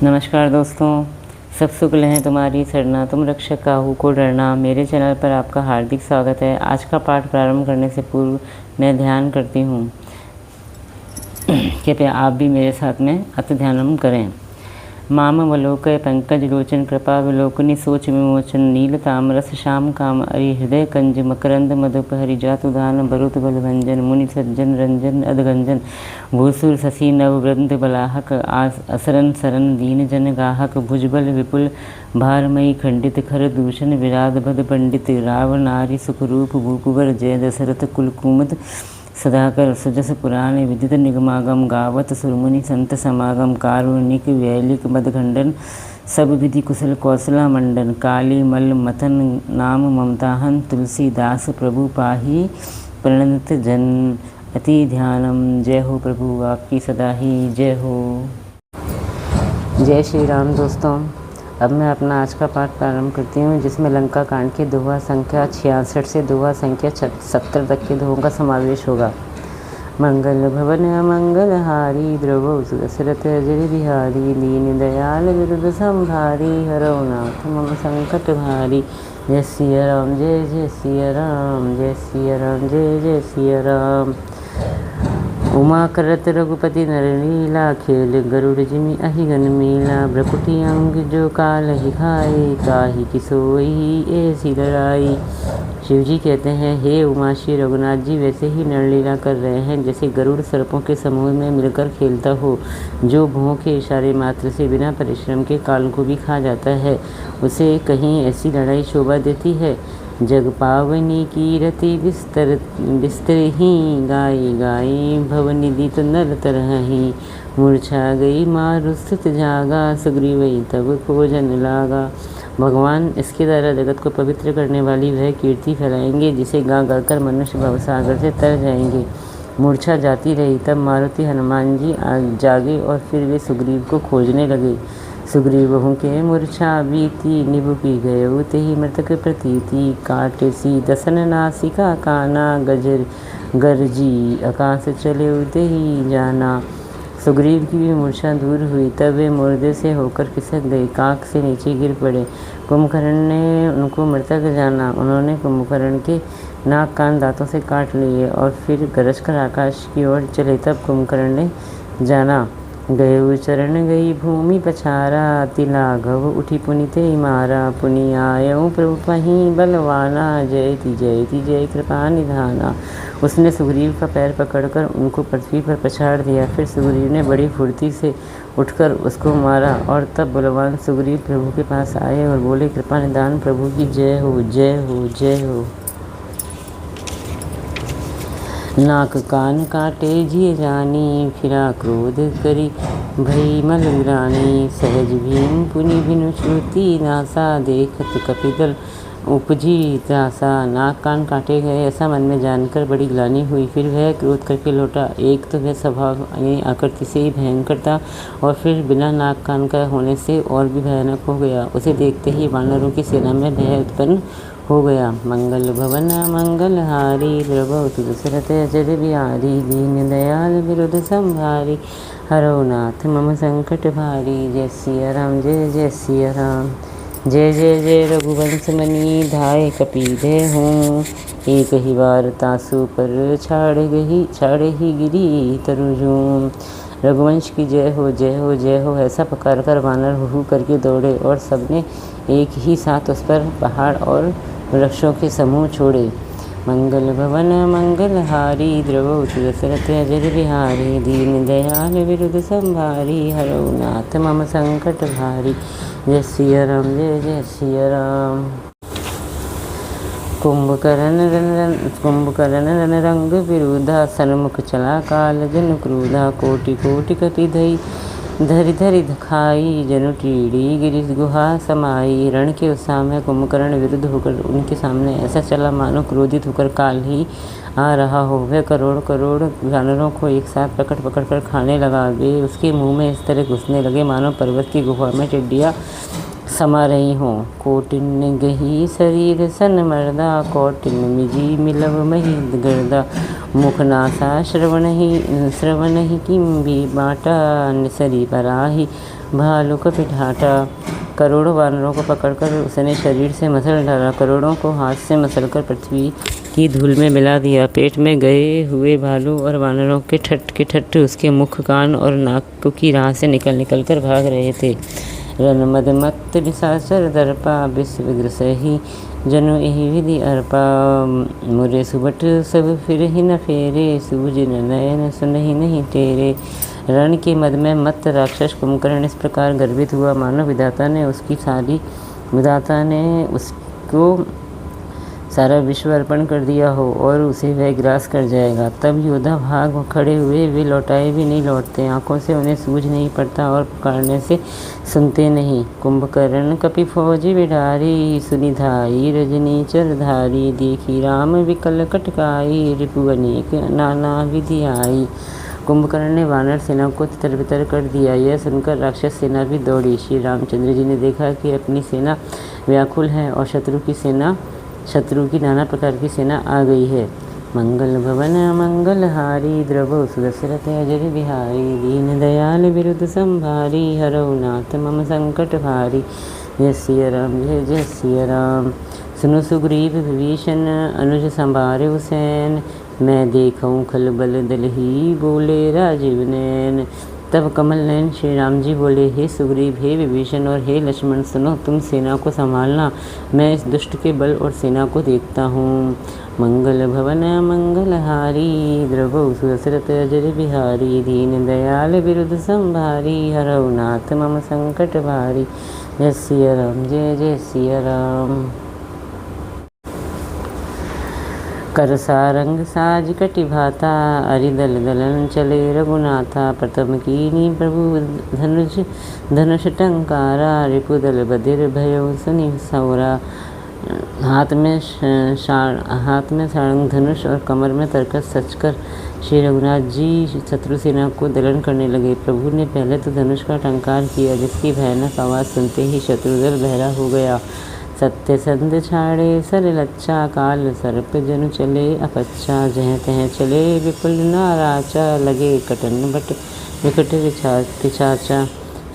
नमस्कार दोस्तों, सब शुक्ल हैं तुम्हारी सरना, तुम रक्षक काहू को डरना। मेरे चैनल पर आपका हार्दिक स्वागत है। आज का पाठ प्रारंभ करने से पूर्व मैं ध्यान करती हूँ, कृपया आप भी मेरे साथ में अति ध्यानम करें। मामवलोकय पंकज लोचन कृपा विलोकनी सोच विमोचन नील तामरस श्याम काम अरि हृदय कंज मकरंद मधुपहरि जातुदान बरुत बलभंजन मुनि सज्जन रंजन अधगंजन भूसुर शशि नववृंद बलाहक असरन सरन दीन जन गाहक भुजबल विपुल भारमयी खंडित खर दूषण विराध भद पंडित राव नारी सुखरूप भूकुवर जय दशरथ कुलकुमद सदाकर सुजस पुराण विदित निगमागम गावत सुरमुनि संत समागम कारुणिक वैलिक मदखंडन सब विधि कुशल कौशला मंडन काली मल मथन नाम ममताहन तुलसीदास प्रभु पाही प्रणत जन अति ध्यानम। जय हो प्रभु आपकी सदा ही जय हो। जय श्री राम। दोस्तों, अब मैं अपना आज का पाठ प्रारंभ करती हूँ, जिसमें लंका कांड के दोहा संख्या 66 से दोहा संख्या 70 तक के दोहों का समावेश होगा। मंगल भवन अमंगल हारी द्रवो दशरथ अजर बिहारी दीन दयाल विरुद्ध संभारी हरौ नाथ मम संकट भारी। जय सिया राम जय जय सिया राम जय सिया राम जय जय सिया राम। उमा करत रघुपति नर लीला खेल गरुड़ जिमि अहिगन मीला भ्रकुटी अंग जो काल ही खाए ताहि की सोई ऐसी लड़ाई। शिव जी कहते हैं, हे उमा, श्री रघुनाथ जी वैसे ही नरलीला कर रहे हैं जैसे गरुड़ सर्पों के समूह में मिलकर खेलता हो, जो भौं के इशारे मात्र से बिना परिश्रम के काल को भी खा जाता है। उसे कहीं ऐसी लड़ाई शोभा देती है। जग पावनी की रति बिस्तर ही गाई गाई भवनिधि तो नर तरह ही मूर्छा गई मारुस्थित जागा सुग्रीवई तब खोजन लागा। भगवान इसके द्वारा जगत को पवित्र करने वाली वह कीर्ति फैलाएंगे जिसे गा गा कर मनुष्य भवसागर से तर जाएंगे। मूर्छा जाती रही, तब मारुति हनुमान जी जागे और फिर वे सुग्रीव को खोजने लगे। सुग्रीवहु के मूर्छा बीती निभुकी गयो तेहि मृतक प्रतीति काटे सी दसन नासिका काना गजर गरजी आकाश चले तेहि जाना। सुग्रीव की भी मूर्छा दूर हुई, तब वे मुर्दे से होकर खिसक गए, काख से नीचे गिर पड़े। कुंभकर्ण ने उनको मृतक जाना। उन्होंने कुंभकर्ण के नाक कान दांतों से काट लिए और फिर गरज कर आकाश की ओर चले। तब कुंभकर्ण ने जाना, गये चरण गई भूमि पछारा तिलाघव उठी पुनिते मारा। पुनि आयऊ प्रभु पहीं बलवाना जयति जयति जय कृपा निधाना। उसने सुग्रीव का पैर पकड़कर उनको पृथ्वी पर पछाड़ दिया। फिर सुग्रीव ने बड़ी फुर्ती से उठकर उसको मारा और तब बलवान सुग्रीव प्रभु के पास आए और बोले, कृपा निधान प्रभु की जय हो जय हो जय हो। नाक कान काटे जिय जानी फिरा क्रोध करी भई मल रानी। सहज भीम पुनि भिनु श्रुति नासा देखत कपिदल उपजी त्रासा। नाक कान काटे गए ऐसा मन में जानकर बड़ी ग्लानि हुई। फिर वह क्रोध करके लौटा। एक तो वह स्वभाव यानी आकृति से ही भयंकर था और फिर बिना नाक कान का होने से और भी भयानक हो गया। उसे देखते ही वानरों की सेना में भय उत्पन्न हो गया। मंगल भवन मंगल हारी द्रवतु दशरथ अजर बिहारी दीन दयाल विरुद्ध संभारी हरौ नाथ मम संकट भारी। जय सिया राम जय जय सिया राम। जय जय जय रघुवंश मनी धाय कपीधे हूँ एक ही बार तासु पर छाड़े ही गिरी तरुजूं। रघुवंश की जय हो जय हो जय हो ऐसा पुकार कर वानर हु करके दौड़े और सबने एक ही साथ उस पर पहाड़ और वृक्षों के समूह छोड़े। मंगल भवन मंगल हारी द्रवतु दशरथ अजर बिहारी दीन दयाल विरुद्ध संभारी हरौ नाथ मम संकट भारी। जय सिया राम जय जय सिया राम। कुंभकर्ण रन रंग विरुधा सन्मुख चला काल जन क्रूधा। कोटि कोटि कपि धई धरि धरि खाई जनु टीड़ी गिरिश गुहा समाई। रण के उत्साह में कुंभकर्ण विरुद्ध होकर उनके सामने ऐसा चला मानो क्रोधित होकर काल ही आ रहा हो। वह करोड़ करोड़ जानवरों को एक साथ पकड़ कर खाने लगा। वे उसके मुंह में इस तरह घुसने लगे मानो पर्वत की गुफा में टिड्डियाँ समा रही हूँ। कोटिन गही शरीर सन मर्दा, कौटिन मिजी मिलव महिद गर्दा। मुख नासा श्रवण ही किम भी बाटा, निसरी पराही भालू का पिठाटा। करोड़ों वानरों को पकड़कर उसने शरीर से मसल डाला, करोड़ों को हाथ से मसलकर पृथ्वी की धूल में मिला दिया। पेट में गए हुए भालू और वानरों के ठट उसके मुख, कान और नाक की राह से निकल कर भाग रहे थे। रन मद मत निशाचर दर्पा, विश्व विग्रसही जनु यही विधि अर्पा। मुरे सुबट सब फिर ही न फेरे, सूझ न नयन सुनहि नहीं तेरे। रण के मद में मत राक्षस कुंभकर्ण इस प्रकार गर्वित हुआ मानो विधाता ने उसको सारा विश्व अर्पण कर दिया हो और उसे वह ग्रास कर जाएगा। तब योद्धा भाग खड़े हुए, वे लौटाए भी नहीं लौटते, आंखों से उन्हें सूझ नहीं पड़ता और पुकारने से सुनते नहीं। कुंभकर्ण कपि फौज बिडारी, सुनि धाई रजनी चरधारी। देखी राम विकल कटकाई, रिपु अनेक नाना विधि आई। कुंभकर्ण ने वानर सेना को तितर-बितर कर दिया। यह सुनकर राक्षस सेना भी दौड़ी। श्री रामचंद्र जी ने देखा कि अपनी सेना व्याकुल है और शत्रु की नाना प्रकार की सेना आ गई है। मंगल भवन मंगल हारी, द्रवो सुदशरथ अजर बिहारी। दीन दयाल बिरुद संभारी, हरौ नाथ मम संकट भारी। जय सिया राम, जय जय सिया राम। सुनो सुग्रीव विभीषण, अनुज संभारे हुसैन। मैं देखूं खलबल दल ही, बोले राजीव नैन। तब कमल नयन श्री राम जी बोले, हे सुग्रीव, हे विभीषण और हे लक्ष्मण, सुनो, तुम सेना को संभालना, मैं इस दुष्ट के बल और सेना को देखता हूँ। मंगल भवन मंगल हारी, द्रवौ सुदशरथ अजर बिहारी। दीन दयाल बिरुद संभारी, हरौ नाथ मम संकट भारी। जय सिया राम, जय जय सिया राम। कर सारंग साज कटि भाता, अरिदल दलन चले रघुनाथा। प्रथम कीनी प्रभु धनुष टंकारा, रिपुदल बधिर भयो सुनि सौरा। हाथ में सारंग धनुष और कमर में तरकस सचकर श्री रघुनाथ जी शत्रु सेना को दलन करने लगे। प्रभु ने पहले तो धनुष का टंकार किया, जिसकी भयानक आवाज़ सुनते ही शत्रुदल बहरा हो गया। सत्य संध छाड़े सर लच्छा, काल सर्प जनु चले अपच्छा। जह तह चले विपुल नाराचा, लगे कटन बट विकट पिछाचा।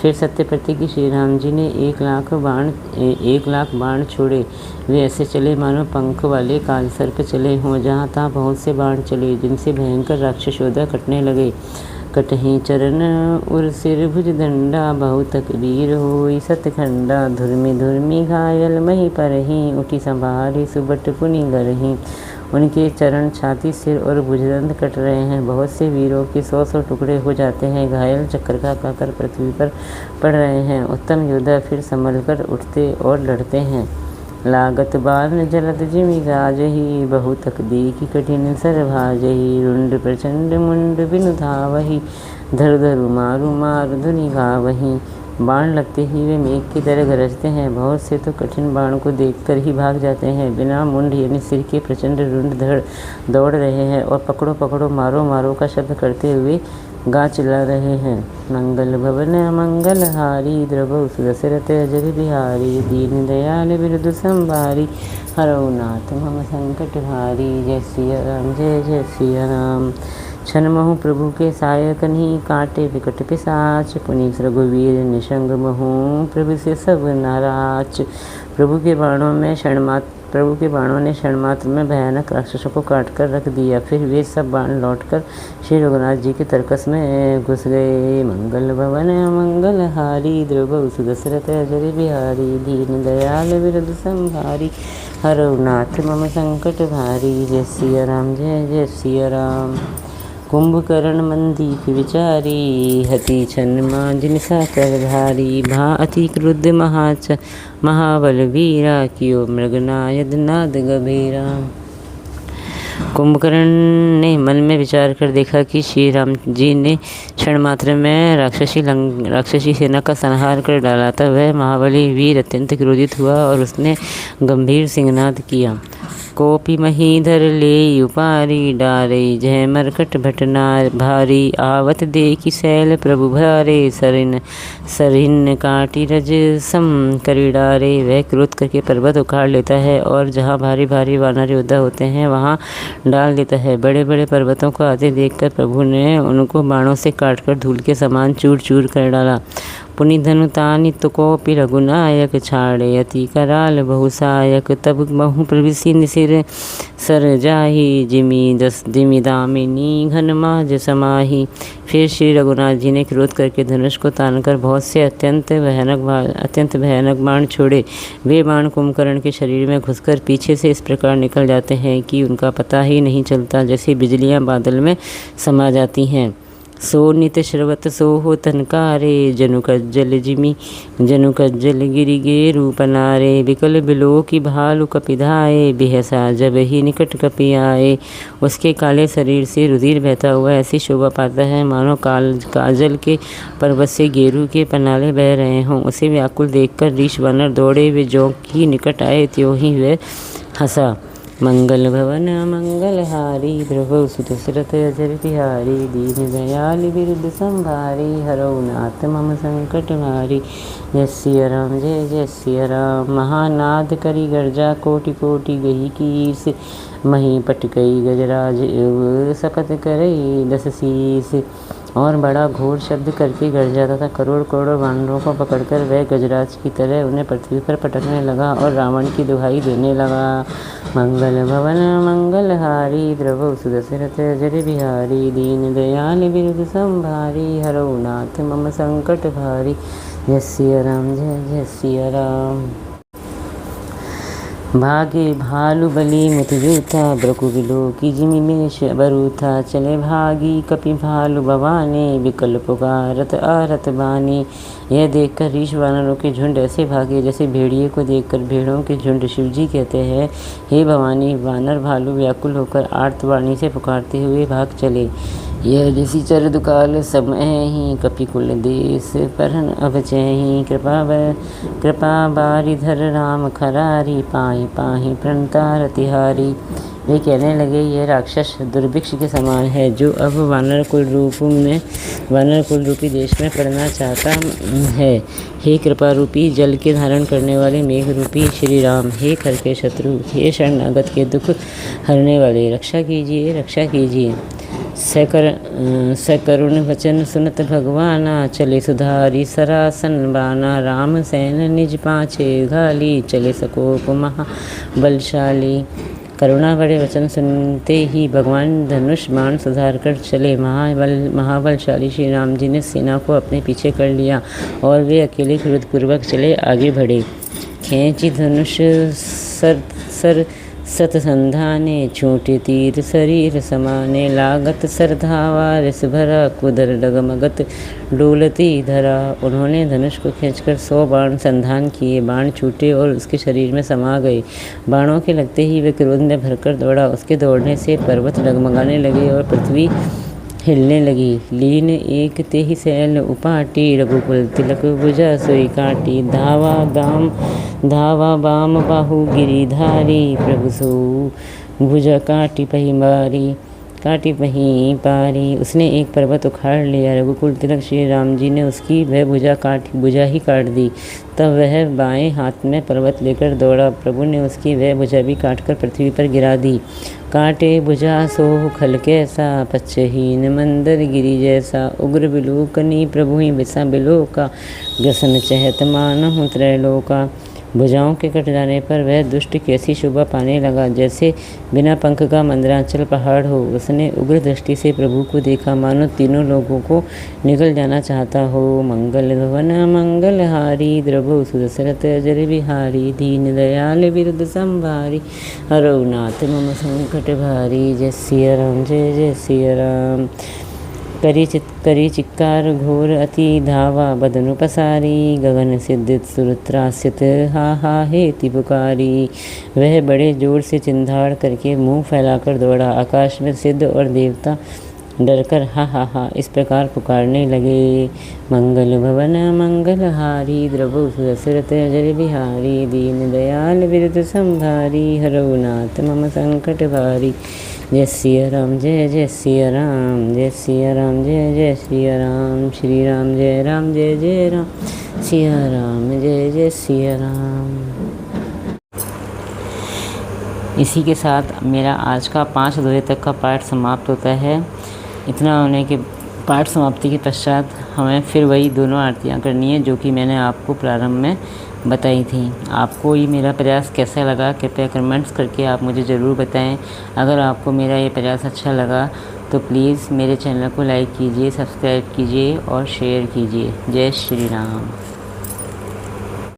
फिर सत्य प्रतीक श्री राम जी ने 1,00,000 बाण छोड़े। वे ऐसे चले मानो पंख वाले काल सर्प चले हों। जहाँ तहाँ बहुत से बाण चले, जिनसे भयंकर राक्षस योद्धा कटने लगे। कटही चरण उर सिर भुज दंडा, बहुतक वीर होई सतखंडा। धुर्मी घायल मही परही, उठी संभारी सुबट पुनि गरही। उनके चरण, छाती, सिर और भुजदंड कट रहे हैं। बहुत से वीरों के 100 टुकड़े हो जाते हैं। घायल चक्कर खाकर पृथ्वी पर पड़ रहे हैं। उत्तम योद्धा फिर संभल कर उठते और लड़ते हैं। लागत बाण जलद जिमि गाजही, बहुतक देखी कठिन सर भाजही। रुंड प्रचंड मुंड बिनु धावही, धर मारु धुनि गावही। बाण लगते ही वे मेघ की तरह गरजते हैं। बहुत से तो कठिन बाण को देखकर ही भाग जाते हैं। बिना मुंड यानी सिर के प्रचंड रुंड धड़ दौड़ रहे हैं और पकड़ो पकड़ो मारो का शब्द करते हुए गा चिल्ला रहे हैं। मंगल भवन मंगल हारी, द्रवौ सुदशरथ अजर बिहारी। दीन दयाल बिरुद संभारी, हरौ नाथ मम संकट भारी। जय सिया राम, जय जय सिया राम। क्षण महु प्रभु के सायकन्ही, काटे विकट पिशाच। पुनि रघुवीर निशंग महु, प्रभु से सब नाराज। प्रभु के बाणों ने क्षण मात्र में भयानक राक्षसों को काट कर रख दिया। फिर वे सब बाण लौटकर श्री रघुनाथ जी के तरकस में घुस गए। मंगल भवन मंगल हारी, द्रवौ सुदशरथ अजर बिहारी। दीन दयाल बिरुद संभारी, हरौ नाथ मम संकट भारी। जय सिया राम, जय जय सिया राम। कुंभकर्ण मंदीप विचारी, हति छन मांझ साकर धारी। भा अति क्रुद्ध महाबल वीरा, कियो मृगनायद नाद गभीरा। कुंभकर्ण ने मन में विचार कर देखा कि श्री राम जी ने क्षण मात्र में राक्षसी सेना का संहार कर डाला। तब वह महाबली वीर अत्यंत क्रोधित हुआ और उसने गंभीर सिंहनाद किया। कोपी महीधर ले उपारी डारे जय मरकट भटनार भारी आवत देखी शैल प्रभु भारे सरिन काटी रज सम करी डारे। वह क्रोध करके पर्वत उखाड़ लेता है और जहाँ भारी भारी वानर योद्धा होते हैं वहाँ डाल देता है। बड़े बड़े पर्वतों को आते देखकर प्रभु ने उनको बाणों से काटकर धूल के समान चूर चूर कर डाला। पुनि धनुतानि तुकोपि रघुनायक छाड़े अति कराल बहुसायक तब बहु प्रविशि निसिर सर जाही जिमी दामिनी घन माज समाही। फिर श्री रघुनाथ जी ने क्रोध करके धनुष को तानकर बहुत से अत्यंत भयानक बाण छोड़े। वे बाण कुंभकर्ण के शरीर में घुसकर पीछे से इस प्रकार निकल जाते हैं कि उनका पता ही नहीं चलता, जैसे बिजलियां बादल में समा जाती हैं। सो नित श्रवत सोहो तनकारे जनु कज्जल गिरिगे रूपनारे विकल बिलो की भालु कपिधाए बिहसा जब ही निकट कपि आए। उसके काले शरीर से रुधिर बहता हुआ ऐसी शोभा पाता है मानो काजल के पर्वत से गेरू के पनाले बह रहे हों। उसे व्याकुल देखकर ऋष वानर दौड़े वे ज्यों ही निकट आए त्यों ही वह हंसा। मंगल भवन मंगल हारी प्रभु सुत सुरत अजर बिहारी दीन दयाल बिरुद संभारी हरौ नाथ मम संकट हारी। जय सिया राम जय जय सिया राम। महानाद करी गर्जा कोटि कोटि गही कीस मही पट गई गजराज सपत करई दस शीस। और बड़ा घोर शब्द करके गर्जा तथा करोड़ करोड़ वानरों को पकड़कर वह गजराज की तरह उन्हें पृथ्वी पर पटकने लगा और रावण की दुहाई देने लगा। मंगल भवन मंगल हारी प्रभु सुदशरथ अजर बिहारी दीन दयाल बिरुद संभारी हरौ नाथ मम संकट भारी। जय सिया राम जय जय सिया राम। भागे भालु बली मुतजूथा ब्रकु बिलो की जिमिमेश बरूथा चले भागी कपि भालु भवाने विकल पुकारत आरत बानी। यह देखकर ऋष वानरों के झुंड ऐसे भागे जैसे भेड़िए को देखकर भेड़ों के झुंड। शिवजी कहते हैं, हे भवानी, वानर भालू व्याकुल होकर आर्तवाणी से पुकारते हुए भाग चले। यह ऋषि चर दुकाल समय ही कपिकुल देश परन अवचहि कृपा बारिधर राम खरारी पाहि पाहि प्रणतार तिहारी। वे कहने लगे, यह राक्षस दुर्भिक्ष के समान है जो अब वानर कुल रूपी देश में पड़ना चाहता है। हे कृपा रूपी जल के धारण करने वाले मेघ रूपी श्री राम, हे खर के शत्रु, हे शरणागत के दुख हरने वाले, रक्षा कीजिए रक्षा कीजिए। सकरुण वचन सुनत भगवाना चले सुधारी सरासन बाना। राम सैन निज पाछे घाली चले सकोप महाबलशाली। करुणा बड़े वचन सुनते ही भगवान धनुष बाण सुधार कर चले। महाबलशाली श्री राम जी ने सेना को अपने पीछे कर लिया और वे अकेले क्रोधपूर्वक चले आगे बढ़े। खींची धनुष सर सतसंधाने छूटे तीर शरीर समाने। लागत सरधावा रस भरा कुदर डगमगत डोलती धरा। उन्होंने धनुष को खींचकर 100 बाण संधान किए। बाण छूटे और उसके शरीर में समा गए। बाणों के लगते ही वे क्रोध में भरकर दौड़ा। उसके दौड़ने से पर्वत डगमगाने लगे और पृथ्वी हिलने लगी। लीन एक तेहि सैल उपाटी रघुकुल तिलक भुजा सोई काटी। धावा बाम बाहु गिरिधारी प्रभु सो भुजा काटी पही पारी। उसने एक पर्वत उखाड़ लिया। रघुकुल तिलक श्री राम जी ने उसकी वह भुजा ही काट दी। तब वह बाएं हाथ में पर्वत लेकर दौड़ा। प्रभु ने उसकी वह भुजा भी काटकर पृथ्वी पर गिरा दी। काटे भुजा सोह खल कैसा पच्छहीन मंदर गिरी जैसा। उग्र बिलोकनी प्रभु ही बिसा बिलोका ग्रसन चहत मानहु त्रैलोका। भुजाओं के कट जाने पर वह दुष्ट कैसी शोभा पाने लगा जैसे बिना पंख का मंदराचल पहाड़ हो। उसने उग्र दृष्टि से प्रभु को देखा मानो तीनों लोगों को निगल जाना चाहता हो। मंगल भवन मंगल हारी द्रभु सुदशरथ अजर बिहारी। दीन दयाल बिरुद संभारी हरौ नाथ मम संकट भारी। जय सिया राम जय जय सिया राम। करी चिक्कार घोर अति धावा बदनु पसारी। गगन सिद्ध सुरत्रासित हा हा हेति पुकारी। वह बड़े जोर से चिंधाड़ करके मुंह फैलाकर दौड़ा। आकाश में सिद्ध और देवता डरकर हा इस प्रकार पुकारने लगे। मंगल भवन मंगलहारी, द्रवौ दशरथ जल बिहारी, दीन दयाल विरद संभारी, हरौ नाथ मम संकट भारी। जय सिया राम जय जय सिया राम, जय सिया राम जय जय सिया राम, श्री राम जय जय राम, सिया राम जय जय सिया राम। इसी के साथ मेरा आज का 5 अध्याय तक का पाठ समाप्त होता है। इतना होने के पाठ समाप्ति के पश्चात हमें फिर वही दोनों आरतियाँ करनी है जो कि मैंने आपको प्रारंभ में बताई थी। आपको ये मेरा प्रयास कैसा लगा कृपया कमेंट्स करके आप मुझे ज़रूर बताएं। अगर आपको मेरा ये प्रयास अच्छा लगा तो प्लीज़ मेरे चैनल को लाइक कीजिए, सब्सक्राइब कीजिए और शेयर कीजिए। जय श्री राम।